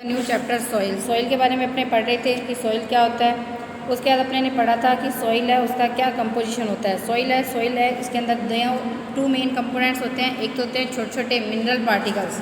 New chapter soil के बारे में अपने पढ़ रहे थे कि सॉइल क्या होता है। उसके बाद अपने ने पढ़ा था कि सॉइल है उसका क्या कंपोजिशन होता है। सॉइल है इसके अंदर टू मेन कंपोनेंट्स होते हैं। एक तो होते हैं छोटे छोटे मिनरल पार्टिकल्स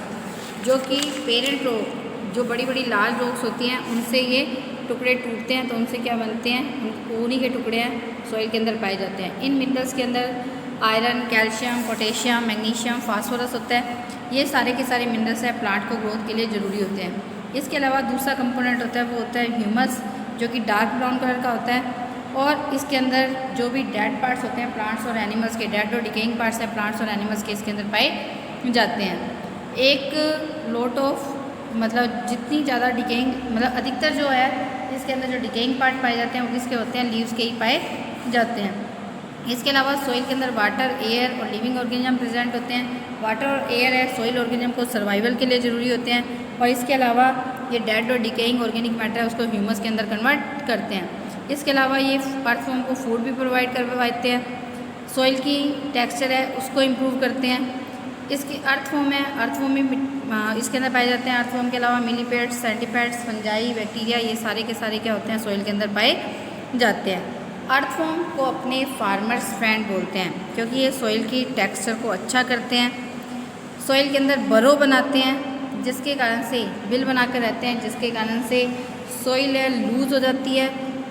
जो कि पेरेंट रॉक, जो बड़ी बड़ी लार्ज रॉक्स होती हैं उनसे ये टुकड़े टूटते हैं तो उनसे क्या बनते हैं, उन्हीं के टुकड़े हैं सॉइल के अंदर पाए जाते हैं। इन मिनरल्स के अंदर iron, calcium, potassium, magnesium, phosphorus होता है। ये सारे के सारे मिनरल्स हैं प्लांट को ग्रोथ के लिए ज़रूरी होते हैं। इसके अलावा दूसरा कंपोनेंट होता है वो होता है ह्यूमस, जो कि डार्क ब्राउन कलर का होता है। और इसके अंदर जो भी डेड पार्ट्स होते हैं प्लांट्स और एनिमल्स के, डेड और डिकेइंग पार्ट्स हैं प्लांट्स और एनिमल्स के, इसके अंदर पाए जाते हैं। एक लॉट ऑफ मतलब जितनी ज़्यादा डिकेइंग मतलब अधिकतर जो है इसके अंदर जो डिकेइंग पार्ट पाए जाते हैं वो किसके होते हैं, लीव्स के ही पाए जाते हैं। इसके अलावा सॉइल के अंदर वाटर, एयर और लिविंग ऑर्गेनिज्म प्रेजेंट होते हैं। वाटर और एयर है सॉइल ऑर्गेनिज्म को सर्वाइवल के लिए ज़रूरी होते हैं। और इसके अलावा ये डेड और डिकेइंग ऑर्गेनिक मैटर है उसको ह्यूमस के अंदर कन्वर्ट करते हैं। इसके अलावा ये अर्थ फॉर्म को फूड भी प्रोवाइड करवाते हैं। सॉइल की टेक्सचर है उसको इम्प्रूव करते हैं। इसकी अर्थ फॉर्म है, अर्थ फॉर्म में इसके अंदर पाए जाते हैं। अर्थ फॉर्म के अलावा मिलीपेड्स, सेंटीपेड्स, फंजाई, बैक्टीरिया, ये सारे के सारे क्या होते हैं सॉइल के अंदर पाए जाते हैं। अर्थ फॉर्म को अपने फार्मर्स फ्रेंड बोलते हैं क्योंकि ये सॉइल की टेक्सचर को अच्छा करते हैं। सॉइल के अंदर बरो बनाते हैं जिसके कारण से बिल बनाकर रहते हैं, जिसके कारण से सॉइल लूज़ हो जाती है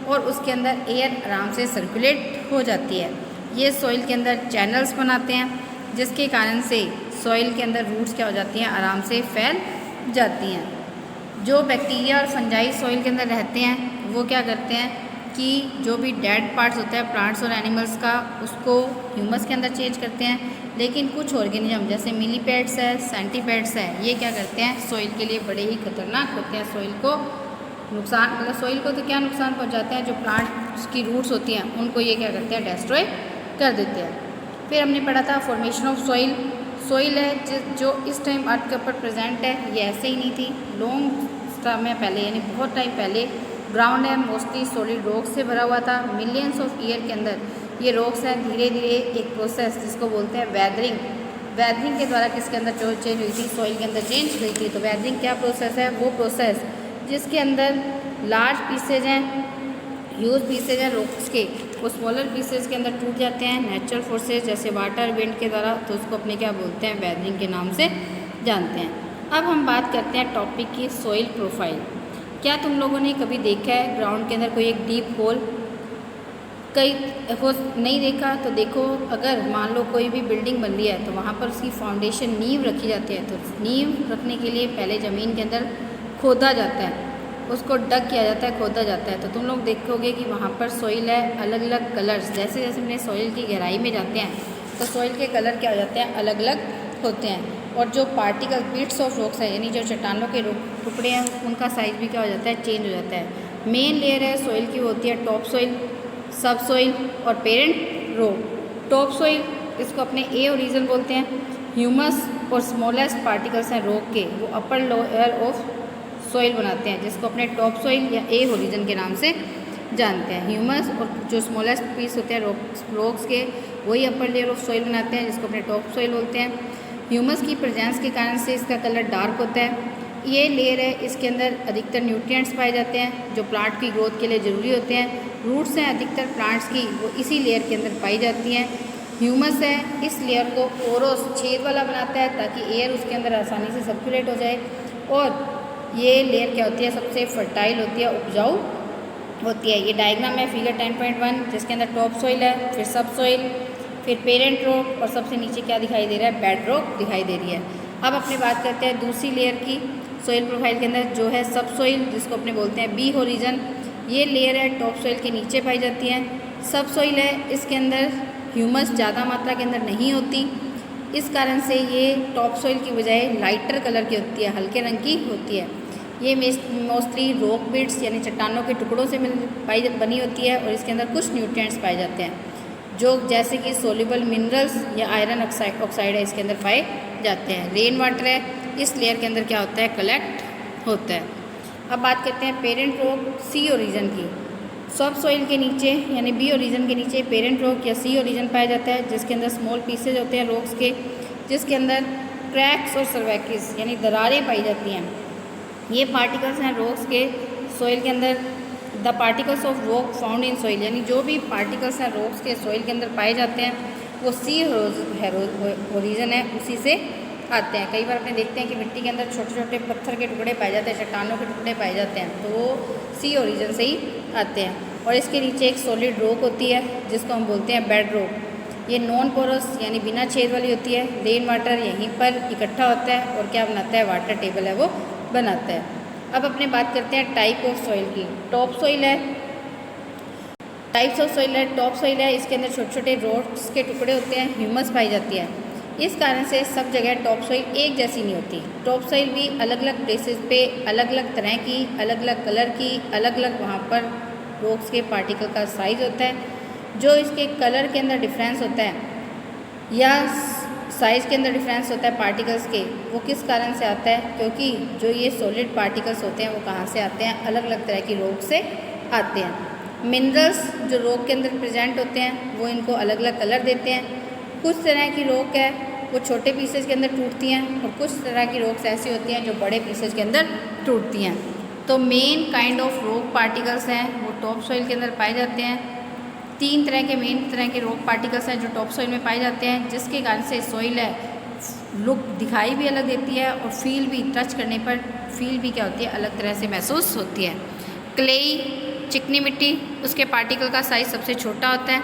और उसके अंदर एयर आराम से सर्कुलेट हो जाती है। ये सॉइल के अंदर चैनल्स बनाते हैं जिसके कारण से सॉइल के अंदर रूट्स क्या हो जाती हैं, आराम से फैल जाती हैं। जो बैक्टीरिया और फंजाई सॉइल के अंदर रहते हैं वो क्या करते हैं कि जो भी डेड पार्ट्स होता है प्लांट्स और एनिमल्स का उसको ह्यूमस के अंदर चेंज करते हैं। लेकिन कुछ ऑर्गेनिज्म जैसे मिलीपेड्स है, सेंटीपेड्स है, ये क्या करते हैं सॉइल के लिए बड़े ही खतरनाक होते हैं। सॉइल को नुकसान मतलब सॉइल को तो क्या नुकसान पहुंचाते हैं, जो प्लांट्स की रूट्स होती हैं उनको ये क्या करते हैं, डिस्ट्रॉय कर देते हैं। फिर हमने पढ़ा था फॉर्मेशन ऑफ सॉइल। सॉइल है जो इस टाइम अर्थ के ऊपर प्रेजेंट है ये ऐसे ही नहीं थी। लॉन्ग समय पहले यानी बहुत टाइम पहले ग्राउंड है मोस्टली सॉलिड रॉक से भरा हुआ था। मिलियंस ऑफ ईयर के अंदर ये रॉक्स हैं धीरे धीरे एक प्रोसेस जिसको बोलते हैं वेदरिंग के द्वारा किसके अंदर जो चेंज हुई थी, सॉइल के अंदर चेंज हुई थी। तो वेदरिंग क्या प्रोसेस है, वो प्रोसेस जिसके अंदर लार्ज पीसेज हैं, ह्यूज पीसेज हैं रॉक्स के, वो स्मॉलर पीसेज के अंदर टूट जाते हैं नेचुरल फोर्सेज जैसे वाटर, विंड के द्वारा। तो उसको अपने क्या बोलते हैं, वेदरिंग के नाम से जानते हैं। अब हम बात करते हैं टॉपिक की सॉइल प्रोफाइल। क्या तुम लोगों ने कभी देखा है ग्राउंड के अंदर कोई एक डीप होल? कई हो नहीं देखा तो देखो, अगर मान लो कोई भी बिल्डिंग बन रही है तो वहाँ पर उसकी फाउंडेशन नींव रखी जाती है। तो नींव रखने के लिए पहले ज़मीन के अंदर खोदा जाता है, उसको डग किया जाता है, खोदा जाता है। तो तुम लोग देखोगे कि वहाँ पर सॉइल है अलग अलग कलर्स, जैसे जैसे अपने सॉइल की गहराई में जाते हैं तो सॉइल के कलर क्या हो जाते हैं, अलग अलग होते हैं। और जो पार्टिकल बिट्स ऑफ रॉक्स है यानी जो चट्टानों के टुकड़े हैं उनका साइज़ भी क्या हो जाता है, चेंज हो जाता है। मेन लेयर है सॉइल की वो होती है टॉप सॉइल, सब सॉइल और पेरेंट रॉक। टॉप सॉइल इसको अपने ए ओरिजिन बोलते हैं। ह्यूमस और स्मॉलेस्ट पार्टिकल्स हैं रॉक के, वो अपर लेयर ऑफ सॉइल बनाते हैं जिसको अपने टॉप सॉइल या ए ओरिजिन के नाम से जानते हैं। ह्यूमस और जो स्मॉलेस्ट पीस होते हैं रॉक्स के वही अपर लेयर ऑफ सॉइल बनाते हैं जिसको अपने टॉप सॉइल बोलते हैं। ह्यूमस की प्रेजेंस के कारण से इसका कलर डार्क होता है। ये लेयर है इसके अंदर अधिकतर न्यूट्रिएंट्स पाए जाते हैं जो प्लांट की ग्रोथ के लिए ज़रूरी होते हैं। रूट्स हैं अधिकतर प्लांट्स की वो इसी लेयर के अंदर पाई जाती हैं। ह्यूमस है इस लेयर को पोरोस छेद वाला बनाता है ताकि एयर उसके अंदर आसानी से सर्कुलेट हो जाए। और ये लेयर क्या होती है, सबसे फर्टाइल होती है, उपजाऊ होती है। ये डायग्राम है फिगर 10.1 जिसके अंदर टॉप सॉइल है, फिर सब सॉइल, फिर पेरेंट रॉक और सबसे नीचे क्या दिखाई दे रहा है, बेड रॉक दिखाई दे रही है। अब अपने बात करते हैं दूसरी लेयर की सॉइल प्रोफाइल के अंदर जो है सब सॉइल, जिसको अपने बोलते हैं बी ओरिजिन। ये लेयर है टॉप सॉइल के नीचे पाई जाती है। सब सॉइल है इसके अंदर ह्यूमस ज़्यादा मात्रा के अंदर नहीं होती, इस कारण से ये टॉप सॉइल की बजाय लाइटर कलर की होती है, हल्के रंग की होती है। ये मोस्टली रॉक बिट्स यानी चट्टानों के टुकड़ों से बनी होती है और इसके अंदर कुछ न्यूट्रिएंट्स पाए जाते हैं जो जैसे कि सोल्यूबल मिनरल्स या आयरन ऑक्साइड है इसके अंदर पाए जाते हैं। रेन वाटर है इस लेयर के अंदर क्या होता है, कलेक्ट होता है। अब बात करते हैं पेरेंट रॉक सी ओरिजिन की। सब सॉइल के नीचे यानी बी ओरिजिन के नीचे पेरेंट रॉक या सी ओरिजिन पाया जाता है जिसके अंदर स्मॉल पीसेज होते हैं रॉक्स के, जिसके अंदर क्रैक्स और सर्वैकिस यानी दरारें पाई जाती हैं। ये पार्टिकल्स हैं रॉक्स के सॉइल के अंदर। The particles of rock found in soil, यानी जो भी पार्टिकल्स हैं रॉक्स के सॉइल के अंदर पाए जाते हैं वो सी होरिजन है, उसी से आते हैं। कई बार अपने देखते हैं कि मिट्टी के अंदर छोटे छोटे पत्थर के टुकड़े पाए जाते हैं, चट्टानों के टुकड़े पाए जाते हैं, तो वो सी ओरिजिन से ही आते हैं। और इसके नीचे एक सॉलिड रॉक होती है जिसको हम बोलते हैं बेड रॉक। ये नॉन पोरस यानी बिना छेद वाली होती है। रेन वाटर यहीं पर इकट्ठा होता है और क्या बनाता है, वाटर टेबल है वो बनाता है। अब अपने बात करते हैं टाइप ऑफ सॉइल की। टॉप सॉइल है, टाइप्स ऑफ सॉइल है। टॉप सॉइल है, इसके अंदर छोटे छोटे रॉक्स के टुकड़े होते हैं, ह्यूमस पाई जाती है। इस कारण से सब जगह टॉप सॉइल एक जैसी नहीं होती। टॉप सॉइल भी अलग अलग प्लेसेस पे अलग अलग तरह की, अलग अलग कलर की, अलग अलग वहाँ पर रॉक्स के पार्टिकल का साइज़ होता है। जो इसके कलर के अंदर डिफरेंस होता है या साइज़ के अंदर डिफरेंस होता है पार्टिकल्स के, वो किस कारण से आता है, क्योंकि जो ये सॉलिड पार्टिकल्स होते हैं वो कहाँ से आते हैं, अलग अलग तरह की रॉक से आते हैं। मिनरल्स जो रॉक के अंदर प्रेजेंट होते हैं वो इनको अलग अलग कलर देते हैं। कुछ तरह की रॉक है वो छोटे पीसेज के अंदर टूटती हैं और कुछ तरह की रॉक्स ऐसी होती हैं जो बड़े पीसेज के अंदर टूटती हैं। तो main kind of rock particles हैं वो टॉप सॉइल के अंदर पाए जाते हैं। 3 तरह के मेन तरह के रॉक पार्टिकल्स हैं जो टॉप सॉइल में पाए जाते हैं, जिसके कारण से सॉइल है लुक दिखाई भी अलग देती है और फील भी, टच करने पर फील भी क्या होती है, अलग तरह से महसूस होती है। क्लेई चिकनी मिट्टी, उसके पार्टिकल का साइज़ सबसे छोटा होता है,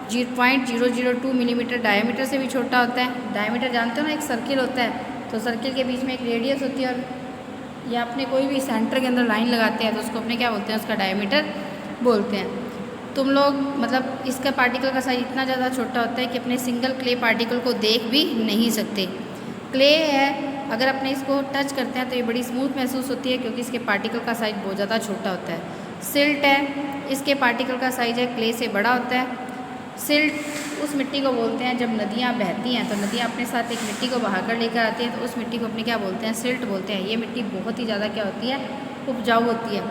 0.002 मिलीमीटर डायमीटर से भी छोटा होता है। डायमीटर जानते हो ना, एक सर्किल होता है, तो सर्किल के बीच में एक रेडियस होती है और या अपने कोई भी सेंटर के अंदर लाइन लगाते हैं तो उसको अपने क्या बोलते हैं, उसका डायमीटर बोलते हैं। तुम लोग मतलब इसका पार्टिकल का साइज इतना ज़्यादा छोटा होता है कि अपने सिंगल क्ले पार्टिकल को देख भी नहीं सकते। क्ले है, अगर अपने इसको टच करते हैं तो ये बड़ी स्मूथ महसूस होती है क्योंकि इसके पार्टिकल का साइज बहुत ज़्यादा छोटा होता है। सिल्ट है, इसके पार्टिकल का साइज है क्ले से बड़ा होता है। सिल्ट उस मिट्टी को बोलते हैं जब नदियाँ बहती हैं तो नदियाँ अपने साथ एक मिट्टी को बहा कर लेकर आती हैं तो उस मिट्टी को अपने क्या बोलते हैं, सिल्ट बोलते हैं। ये मिट्टी बहुत ही ज़्यादा क्या होती है, उपजाऊ होती है।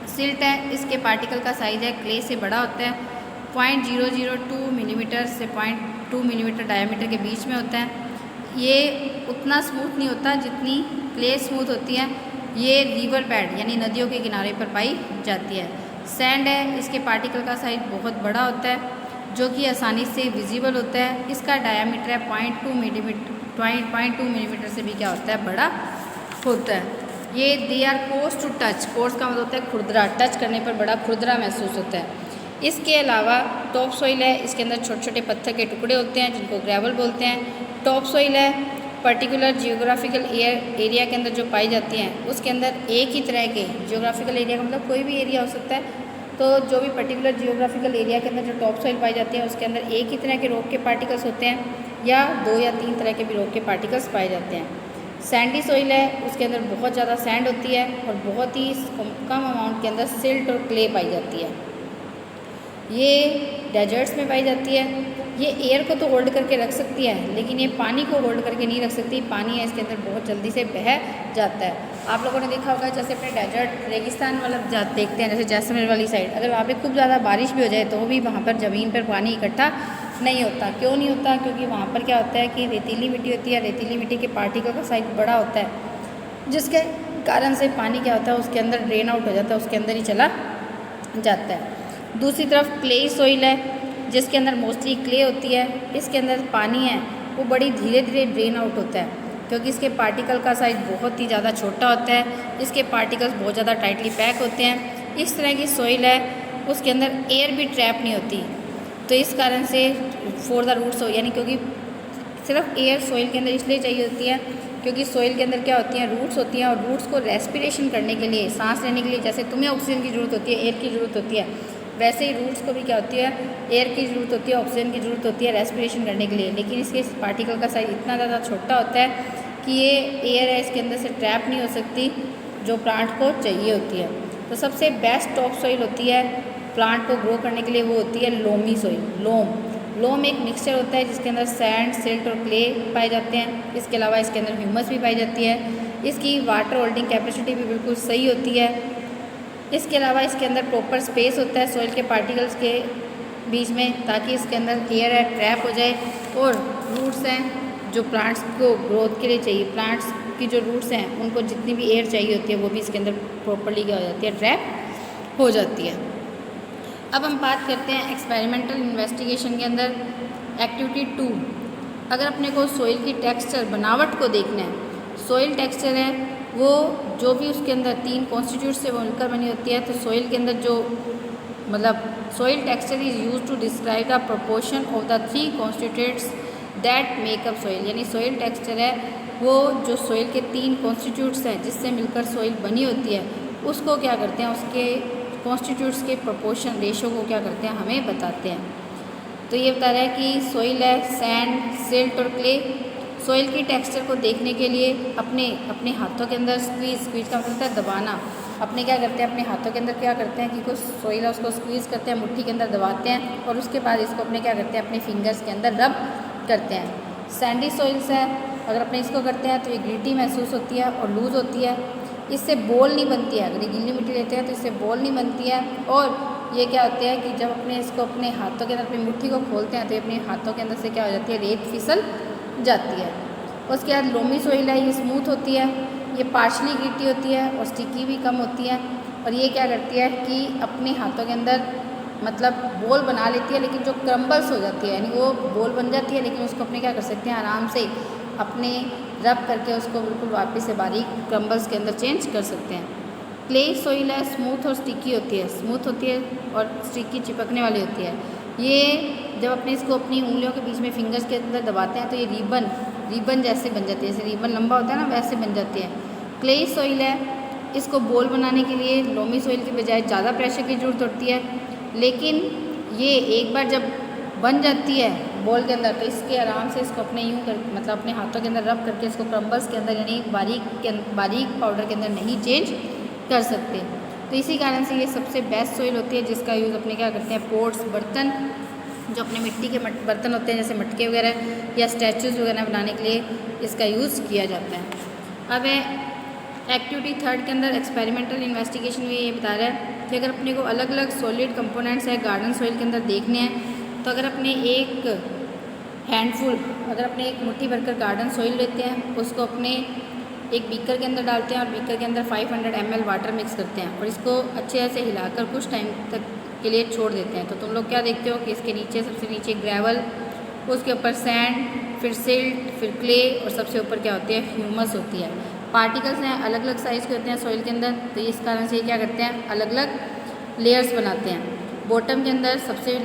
सिल्ट है, इसके पार्टिकल का साइज़ है क्ले से बड़ा होता है, 0.002 मिलीमीटर से 0.2 मिलीमीटर डायमीटर के बीच में होता है। ये उतना स्मूथ नहीं होता जितनी क्ले स्मूथ होती है। ये रिवर बेड यानी नदियों के किनारे पर पाई जाती है। सैंड है, इसके पार्टिकल का साइज बहुत बड़ा होता है जो कि आसानी से विजिबल होता है। इसका डायमीटर है 0.2 मिलीमीटर से भी क्या होता है, बड़ा होता है। ये they are coarse to touch, coarse का मतलब होता है खुरदरा, टच करने पर बड़ा खुरदरा महसूस होता है। इसके अलावा टॉप सॉइल है, इसके अंदर छोटे छोटे पत्थर के टुकड़े होते हैं जिनको ग्रेवल बोलते हैं। टॉप सॉइल है पर्टिकुलर जियोग्राफिकल एरिया के अंदर जो पाई जाती हैं उसके अंदर एक ही तरह के, जियोग्राफिकल एरिया का मतलब कोई भी एरिया हो सकता है, तो जो भी पर्टिकुलर जियोग्राफिकल एरिया के अंदर जो टॉप सॉइल पाई जाती है उसके अंदर एक ही तरह के रॉक के पार्टिकल्स होते हैं या 2 या 3 तरह के भी रॉक के पार्टिकल्स पाए जाते हैं। सैंडी सॉइल है, उसके अंदर बहुत ज़्यादा सैंड होती है और बहुत ही कम अमाउंट के अंदर सिल्ट और क्ले पाई जाती है। ये डेजर्ट्स में पाई जाती है। ये एयर को तो होल्ड करके रख सकती है लेकिन ये पानी को होल्ड करके नहीं रख सकती। पानी है इसके अंदर बहुत जल्दी से बह जाता है। आप लोगों ने देखा होगा जैसे अपने डेजर्ट रेगिस्तान वाला देखते हैं, जैसे जैसलमेर वाली साइड, अगर वहाँ पे खूब ज़्यादा बारिश भी हो जाए तो भी वहाँ पर ज़मीन पर पानी इकट्ठा नहीं होता। क्यों नहीं होता? क्योंकि वहाँ पर क्या होता है कि रेतीली मिट्टी होती है, रेतीली मिट्टी के पार्टिकल का साइज बड़ा होता है जिसके कारण से पानी क्या होता है उसके अंदर ड्रेन आउट हो जाता है, उसके अंदर ही चला जाता है। दूसरी तरफ क्ले सॉइल है जिसके अंदर मोस्टली क्ले होती है। इसके अंदर पानी है वो बड़ी धीरे धीरे ड्रेन आउट होता है क्योंकि इसके पार्टिकल का साइज़ बहुत ही ज़्यादा छोटा होता है। इसके पार्टिकल्स बहुत ज़्यादा टाइटली पैक होते हैं। इस तरह की सॉइल है उसके अंदर एयर भी ट्रैप नहीं होती, तो इस कारण से फॉर द रूट्स हो, यानी क्योंकि सिर्फ एयर सॉइल के अंदर इसलिए चाहिए होती है क्योंकि सॉइल के अंदर क्या होती हैं, रूट्स होती हैं और रूट्स को रेस्पिरेशन करने के लिए, सांस लेने के लिए, जैसे तुम्हें ऑक्सीजन की ज़रूरत होती है, एयर की ज़रूरत होती है, वैसे ही रूट्स को भी क्या होती है, एयर की ज़रूरत होती है, ऑक्सीजन की ज़रूरत होती है रेस्पिरेशन करने के लिए। लेकिन इसके पार्टिकल का साइज इतना ज़्यादा छोटा होता है कि ये एयर है इसके अंदर से ट्रैप नहीं हो सकती जो प्लांट को चाहिए होती है। तो सबसे बेस्ट टॉप सॉइल होती है प्लांट को ग्रो करने के लिए, वो होती है लोमी सॉइल। लोम एक मिक्सचर होता है जिसके अंदर सैंड, सिल्ट और क्ले पाए जाते हैं। इसके अलावा इसके अंदर ह्यूमस भी पाई जाती है। इसकी वाटर होल्डिंग कैपेसिटी भी बिल्कुल सही होती है। इसके अलावा इसके अंदर प्रॉपर स्पेस होता है सॉइल के पार्टिकल्स के बीच में ताकि इसके अंदर एयर है ट्रैप हो जाए और रूट्स हैं जो प्लांट्स को ग्रोथ के लिए चाहिए, प्लांट्स की जो रूट्स हैं उनको जितनी भी एयर चाहिए होती है वो भी इसके अंदर प्रॉपरली क्या हो जाती है, ट्रैप हो जाती है। अब हम बात करते हैं एक्सपेरिमेंटल इन्वेस्टिगेशन के अंदर एक्टिविटी 2। अगर अपने को सॉइल की टेक्सचर बनावट को देखना है, सॉइल टेक्सचर है वो जो भी उसके अंदर 3 कॉन्स्टिट्यूट से वो मिलकर बनी होती है। तो सॉइल के अंदर जो मतलब soil texture is use to describe the proportion of the 3 constituents that make up soil, यानी सॉइल टेक्सचर है वो जो सॉइल के 3 कॉन्स्टिट्यूट्स हैं जिससे मिलकर सॉइल बनी होती है उसको क्या करते हैं, उसके कॉन्स्टिट्यूट्स के प्रोपोर्शन रेशो को क्या करते हैं, हमें बताते हैं। तो ये बता रहा है कि सॉइल है सैंड, सिल्ट और क्ले। सॉइल की टेक्सचर को देखने के लिए अपने हाथों के अंदर स्क्वीज़ का मतलब है दबाना। अपने क्या करते हैं, अपने हाथों के अंदर क्या करते हैं कि कुछ सॉइल है उसको स्क्वीज़ करते हैं, मुट्ठी के अंदर दबाते हैं और उसके बाद इसको अपने क्या करते हैं, अपने फिंगर्स के अंदर रब करते हैं। सैंडी सॉइल्स है, अगर अपने इसको करते हैं तो ये ग्रिटी महसूस होती है और लूज़ होती है, इससे बॉल नहीं बनती है। अगर ये गीली मिट्टी लेते हैं तो इससे बॉल नहीं बनती है। और ये क्या होते हैं कि जब अपने इसको अपने हाथों के अंदर अपनी मुट्ठी को खोलते हैं तो ये अपने हाथों के अंदर से क्या हो जाती है, रेत फिसल जाती है। उसके बाद लोमी सॉइल है, ये स्मूथ होती है, ये पार्शली ग्रिटी होती है और स्टिकी भी कम होती है। और ये क्या करती है कि अपने हाथों के अंदर मतलब बॉल बना लेती है, लेकिन जो क्रम्बल्स हो जाती है यानी वो बॉल बन जाती है, लेकिन उसको अपने क्या कर सकते हैं, आराम से अपने रब करके उसको बिल्कुल वापस से बारीक क्रम्बल्स के अंदर चेंज कर सकते हैं। क्ले सॉइल है, स्मूथ और स्टिकी होती है, स्मूथ होती है और स्टिकी चिपकने वाली होती है। ये जब अपने इसको अपनी उंगलियों के बीच में फिंगर्स के अंदर दबाते हैं तो ये रिबन जैसे बन जाती है, जैसे रिबन लंबा होता है ना वैसे बन जाती है। क्ले सॉइल है, इसको बॉल बनाने के लिए लोमी सॉइल की बजाय ज़्यादा प्रेशर की ज़रूरत होती है, लेकिन ये एक बार जब बन जाती है बॉल के अंदर तो इसके आराम से इसको अपने यूँ कर मतलब अपने हाथों के अंदर रब करके इसको क्रम्बल्स के अंदर यानी बारीक पाउडर के अंदर नहीं चेंज कर सकते। तो इसी कारण से ये सबसे बेस्ट सॉइल होती है जिसका यूज़ अपने क्या करते हैं, पोट्स, बर्तन, जो अपने मिट्टी के बर्तन होते हैं जैसे मटके वगैरह या स्टैचूज़ वगैरह बनाने के लिए इसका यूज़ किया जाता है। अब एक्टिविटी 3 के अंदर एक्सपेरिमेंटल इन्वेस्टिगेशन में ये बता रहा है कि अगर अपने को अलग अलग सॉलिड कंपोनेंट्स है गार्डन सॉइल के अंदर देखने हैं तो अगर अपने एक हैंडफुल अगर अपने एक मुट्ठी भरकर गार्डन सॉइल लेते हैं, उसको अपने एक बीकर के अंदर डालते हैं और बीकर के अंदर 500 ml वाटर मिक्स करते हैं और इसको अच्छे से हिलाकर कुछ टाइम तक के लिए छोड़ देते हैं। तो तुम लोग क्या देखते हो कि इसके नीचे सबसे नीचे ग्रेवल, उसके ऊपर सैंड, फिर सिल्ट, फिर क्ले और सबसे ऊपर क्या होती है, ह्यूमस होती है। पार्टिकल्स हैं अलग अलग साइज़ के होते हैं सॉइल के अंदर, तो इस कारण से ये क्या करते हैं, अलग अलग लेयर्स बनाते हैं। बॉटम के अंदर सबसे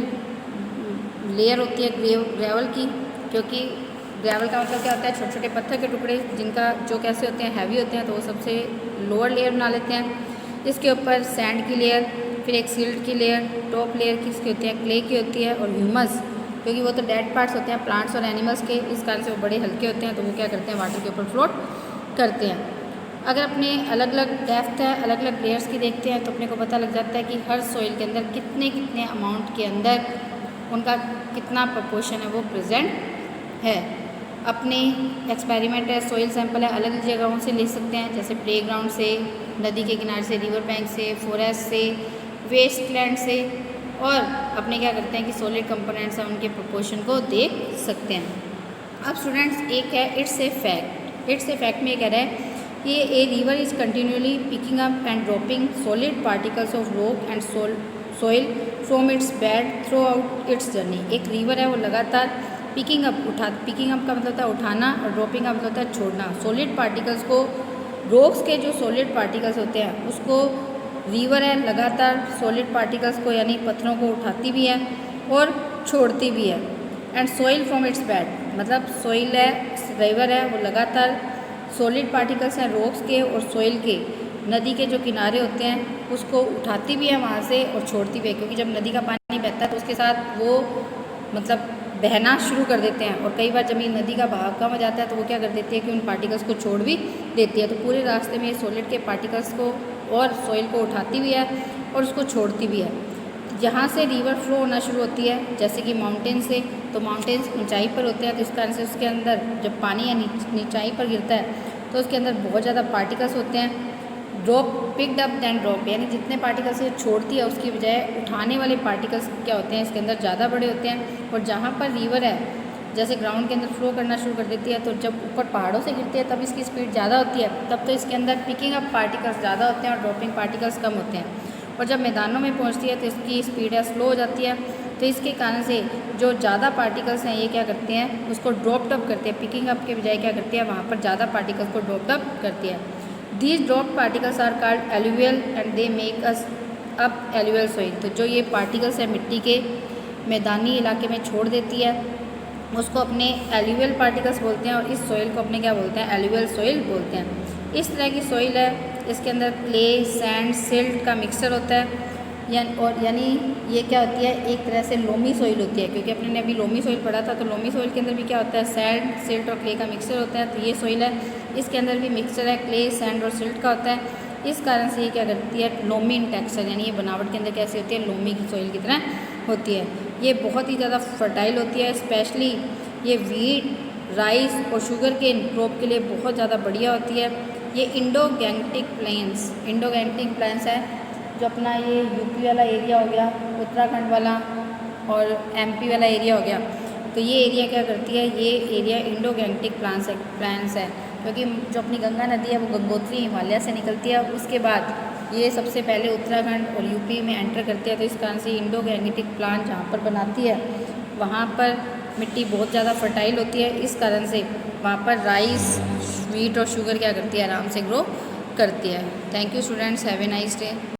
लेयर होती है ग्रेवल की, क्योंकि ग्रेवल का मतलब क्या होता है, छोटे छोटे पत्थर के टुकड़े जिनका जो कैसे होते हैं, हैवी होते हैं, तो वो सबसे लोअर लेयर बना लेते हैं। इसके ऊपर सैंड की लेयर, फिर एक सिल्ट की लेयर, टॉप लेयर किसकी होती है, क्ले की होती है, और ह्यूमस, क्योंकि वो तो डेड पार्ट्स होते हैं प्लांट्स और एनिमल्स के, इस कारण से वो बड़े हल्के होते हैं, तो वो क्या करते हैं, वाटर के ऊपर फ्लोट करते हैं। अगर अपने अलग अलग डेप्थ है, अलग अलग लेयर्स की देखते हैं तो अपने को पता लग जाता है कि हर सॉइल के अंदर कितने कितने अमाउंट के अंदर उनका कितना प्रोपोर्शन है वो प्रेजेंट है। अपने एक्सपेरिमेंट है, सॉइल सैंपल है, अलग अलग जगहों से ले सकते हैं, जैसे प्लेग्राउंड से, नदी के किनारे से, रिवर बैंक से, फॉरेस्ट से, वेस्टलैंड से, और अपने क्या करते हैं कि सॉलिड कंपोनेंट्स हैं उनके प्रोपोर्शन को देख सकते हैं। अब स्टूडेंट्स एक है it's a fact. It's a fact में ये कह रहा है कि a river is continually picking up and dropping solid particles of rock and soil from its bed through out it's journey. एक रिवर है वो लगातार पिकिंग अप का मतलब होता है उठाना, और ड्रॉपिंग का मतलब होता है छोड़ना। सॉलिड पार्टिकल्स को, रॉक्स के जो सॉलिड पार्टिकल्स होते हैं उसको रिवर है लगातार सॉलिड पार्टिकल्स को यानी पत्थरों को उठाती भी है और छोड़ती भी है। And soil from its bed, मतलब सॉइल है, रिवर है, वो लगातार सॉलिड पार्टिकल्स हैं रॉक्स के और सॉइल के, नदी के जो किनारे होते हैं उसको उठाती भी है वहाँ से और छोड़ती भी है, क्योंकि जब नदी का पानी बहता है तो उसके साथ वो मतलब बहना शुरू कर देते हैं, और कई बार जब नदी का बहाव कम हो जाता है तो वो क्या कर देती है कि उन पार्टिकल्स को छोड़ भी देती है। तो पूरे रास्ते में सॉलिड के पार्टिकल्स को और सॉइल को उठाती भी है और उसको छोड़ती भी है। जहाँ से रिवर फ्लो होना शुरू होती है, जैसे कि माउंटेन से, तो माउंटेन्स ऊंचाई पर होते हैं, तो इस कारण से उसके अंदर जब पानी या नीचाई पर गिरता है तो उसके अंदर बहुत ज़्यादा पार्टिकल्स होते हैं। Drop picked up then drop, यानी जितने पार्टिकल्स ये छोड़ती है उसकी बजाय उठाने वाले पार्टिकल्स क्या होते हैं इसके अंदर ज़्यादा बड़े होते हैं। और जहाँ पर रिवर है जैसे ग्राउंड के अंदर फ्लो करना शुरू कर देती है, तो जब ऊपर पहाड़ों से गिरती है तब इसकी स्पीड ज़्यादा होती है, तब तो इसके अंदर पिकिंग अप पार्टिकल्स ज़्यादा होते हैं और ड्रॉपिंग पार्टिकल्स कम होते हैं। और जब मैदानों में पहुंचती है तो इसकी स्पीड है स्लो हो जाती है। तो इसके कारण से जो ज़्यादा पार्टिकल्स हैं ये क्या करते हैं, उसको ड्रॉप्ड अप करते हैं, पिकिंग अप के बजाय क्या करती है, वहाँ पर ज़्यादा पार्टिकल्स को ड्रॉप्ड अप करती है। These dropped particles are called alluvial and they make us up alluvial soil. तो जो ये पार्टिकल्स है मिट्टी के मैदानी इलाके में छोड़ देती है, उसको अपने एलुवियल पार्टिकल्स बोलते हैं, और इस सॉइल को अपने क्या बोलते हैं, एलुवियल सॉइल बोलते हैं। इस तरह की सॉइल है, इसके अंदर क्ले, सैंड, सिल्ट का मिक्सचर होता है, यानी ये क्या होती है, एक तरह से लोमी सॉइल होती है, क्योंकि अपने ने अभी लोमी सॉइल पढ़ा था। तो लोमी सॉइल के अंदर भी क्या होता है, सैंड, सिल्ट और क्ले का मिक्सचर होता है। तो ये सॉइल है, इसके अंदर भी मिक्सचर है, क्ले, सैंड और सिल्ट का होता है। इस कारण से ये क्या करती है, लोमी इन टेक्सचर, यानी ये बनावट के अंदर कैसी होती है, लोमी की सॉइल की तरह होती है। ये बहुत ही ज़्यादा फर्टाइल होती है, स्पेशली ये वीट, राइस और शुगर के क्रॉप के लिए बहुत ज़्यादा बढ़िया होती है। ये इंडोगैंटिक प्लेन्स है, जो अपना ये यूपी वाला एरिया हो गया, उत्तराखंड वाला और एमपी वाला एरिया हो गया। तो ये एरिया क्या करती है, ये एरिया इंडोगैंटिक प्लान्स है, क्योंकि जो अपनी गंगा नदी है वो गंगोत्री हिमालय से निकलती है, उसके बाद ये सबसे पहले उत्तराखंड और यूपी में एंटर करती है। तो इस कारण से इंडोगैंटिक प्लांट जहाँ पर बनाती है वहाँ पर मिट्टी बहुत ज़्यादा फर्टाइल होती है। इस कारण से वहाँ पर राइस, वीट और शुगर क्या करती है, आराम से ग्रो करती है। Thank you students, have a nice day.